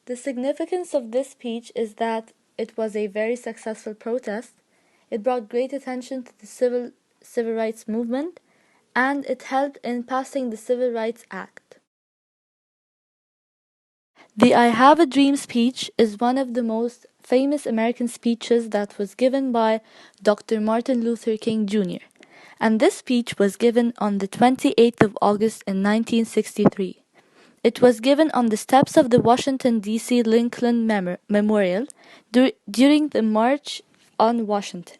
The significance of this speech is that it was a very successful protest. It brought great attention to the civil rights movement, and it helped in passing the Civil Rights Act. The I Have a Dream speech is one of the most famous American speeches that was given by Dr. Martin Luther King Jr., and this speech was given on the 28th of August in 1963. It was given on the steps of the Washington, D.C. Lincoln Memorial during the March on Washington.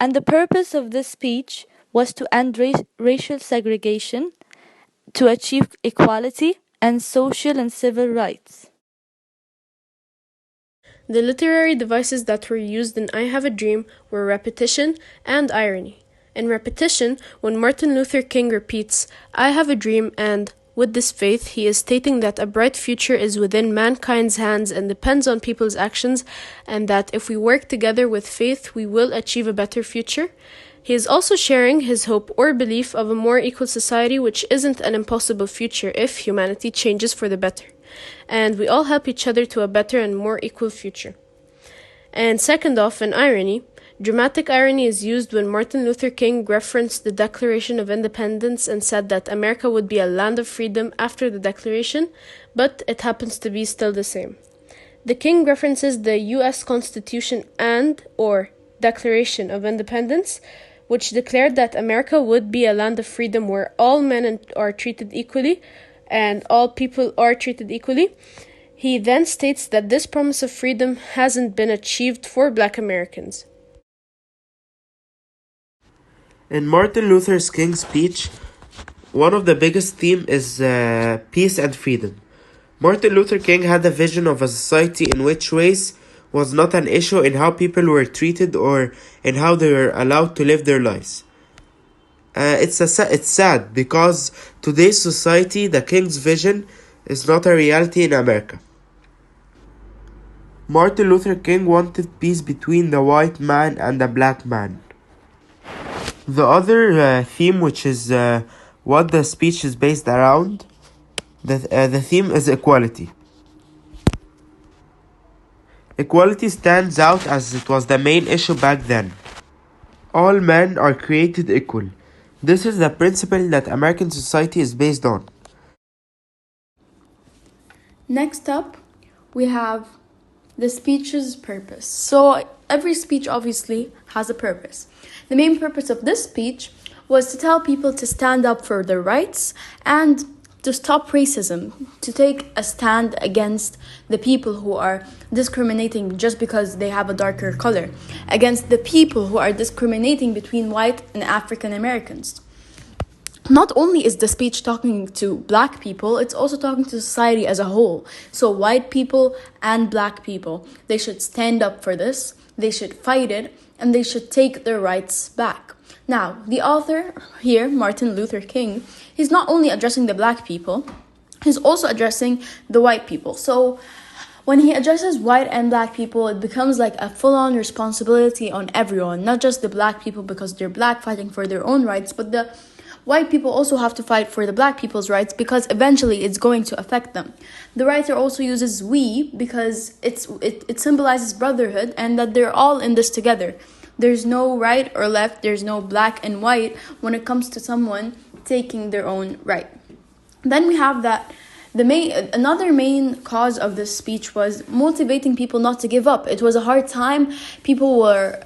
And the purpose of this speech was to end racial segregation, to achieve equality and social and civil rights. The literary devices that were used in I Have a Dream were repetition and irony. In repetition, when Martin Luther King repeats, I have a dream and with this faith, he is stating that a bright future is within mankind's hands and depends on people's actions, and that if we work together with faith, we will achieve a better future. He is also sharing his hope or belief of a more equal society, which isn't an impossible future if humanity changes for the better, and we all help each other to a better and more equal future. And second off, in irony, dramatic irony is used when Martin Luther King referenced the Declaration of Independence and said that America would be a land of freedom after the Declaration, but it happens to be still the same. The King references the U.S. Constitution or Declaration of Independence, which declared that America would be a land of freedom where all men are treated equally and all people are treated equally. He then states that this promise of freedom hasn't been achieved for Black Americans. In Martin Luther King's speech, one of the biggest themes is peace and freedom. Martin Luther King had a vision of a society in which race was not an issue in how people were treated or in how they were allowed to live their lives. It's sad because today's society, the King's vision, is not a reality in America. Martin Luther King wanted peace between the white man and the black man. The other theme, which is what the speech is based around, the theme is equality. Equality stands out as it was the main issue back then. All men are created equal. This is the principle that American society is based on. Next up, we have the speech's purpose. So every speech obviously has a purpose. The main purpose of this speech was to tell people to stand up for their rights and to stop racism, to take a stand against the people who are discriminating just because they have a darker color, against the people who are discriminating between white and African Americans. Not only is the speech talking to black people, it's also talking to society as a whole. So white people and black people, they should stand up for this, they should fight it, and they should take their rights back. Now, the author here, Martin Luther King, he's not only addressing the black people, he's also addressing the white people. So when he addresses white and black people, it becomes like a full-on responsibility on everyone, not just the black people because they're black fighting for their own rights, but the white people also have to fight for the black people's rights because eventually it's going to affect them. The writer also uses we because it symbolizes brotherhood and that they're all in this together. There's no right or left, there's no black and white when it comes to someone taking their own right. Then we have that another main cause of this speech was motivating people not to give up. It was a hard time. People were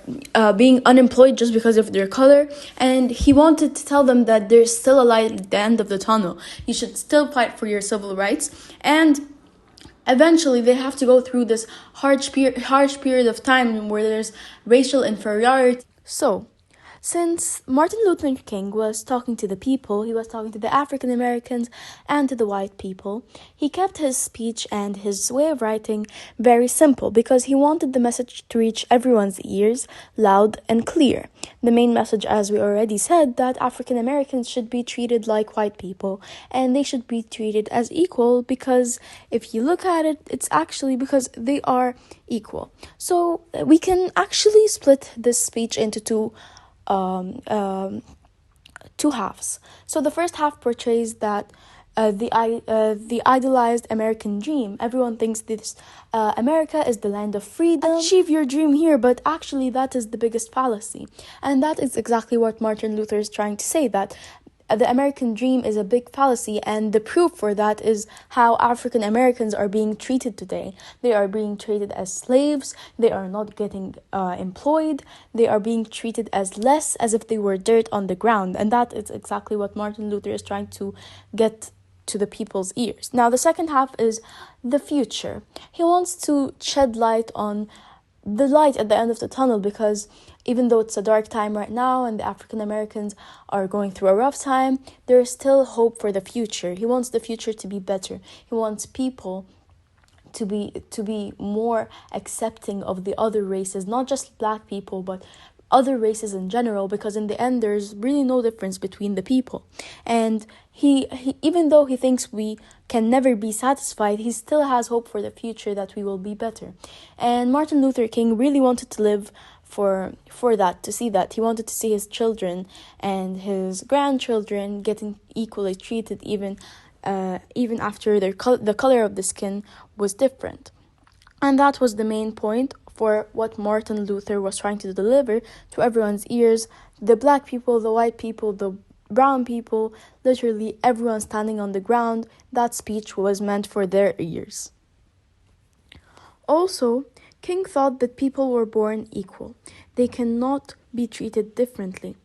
being unemployed just because of their color. And he wanted to tell them that there's still a light at the end of the tunnel. You should still fight for your civil rights. And eventually they have to go through this harsh period of time where there's racial inferiority. So, since Martin Luther King was talking to the people, he was talking to the African Americans and to the white people, he kept his speech and his way of writing very simple because he wanted the message to reach everyone's ears loud and clear. The main message, as we already said, that African Americans should be treated like white people and they should be treated as equal because if you look at it, it's actually because they are equal. So we can actually split this speech into two halves. So the first half portrays that the idealized American dream. Everyone thinks this America is the land of freedom. Achieve your dream here, but actually that is the biggest fallacy. And that is exactly what Martin Luther is trying to say, that the American dream is a big fallacy, and the proof for that is how African Americans are being treated today. They are being treated as slaves, they are not getting employed, they are being treated as less, as if they were dirt on the ground. And that is exactly what Martin Luther is trying to get to the people's ears. Now, the second half is the future. He wants to shed light on the light at the end of the tunnel, because even though it's a dark time right now and the African Americans are going through a rough time, there is still hope for the future. He wants the future to be better. He wants people to be more accepting of the other races, not just black people, but other races in general, because in the end there's really no difference between the people. And he even though he thinks we can never be satisfied, he still has hope for the future, that we will be better. And Martin Luther King really wanted to live for that, to see that. He wanted to see his children and his grandchildren getting equally treated, even after the color of the skin was different. And that was the main point for what Martin Luther was trying to deliver to everyone's ears. The black people, the white people, the brown people, literally everyone standing on the ground. That speech was meant for their ears. Also, King thought that people were born equal. They cannot be treated differently.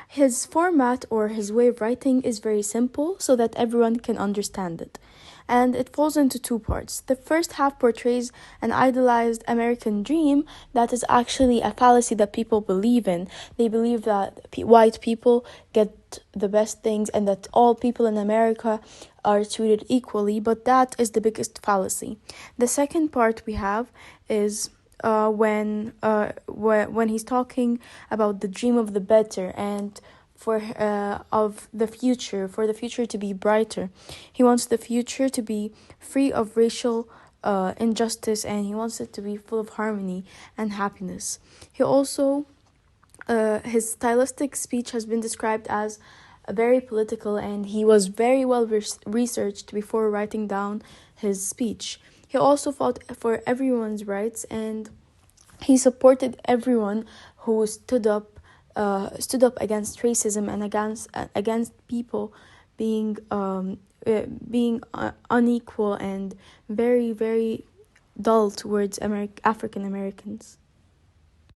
His format, or his way of writing, is very simple so that everyone can understand it. And it falls into two parts. The first half portrays an idealized American dream that is actually a fallacy that people believe in. They believe that white people get the best things and that all people in America are treated equally, but that is the biggest fallacy. The second part we have is when he's talking about the dream of the better and for the future to be brighter. He wants the future to be free of racial injustice, and he wants it to be full of harmony and happiness. He also his stylistic speech has been described as very political, and he was very well researched before writing down his speech. He also fought for everyone's rights, and he supported everyone who stood up against racism and against people being unequal and very, very dull towards African Americans.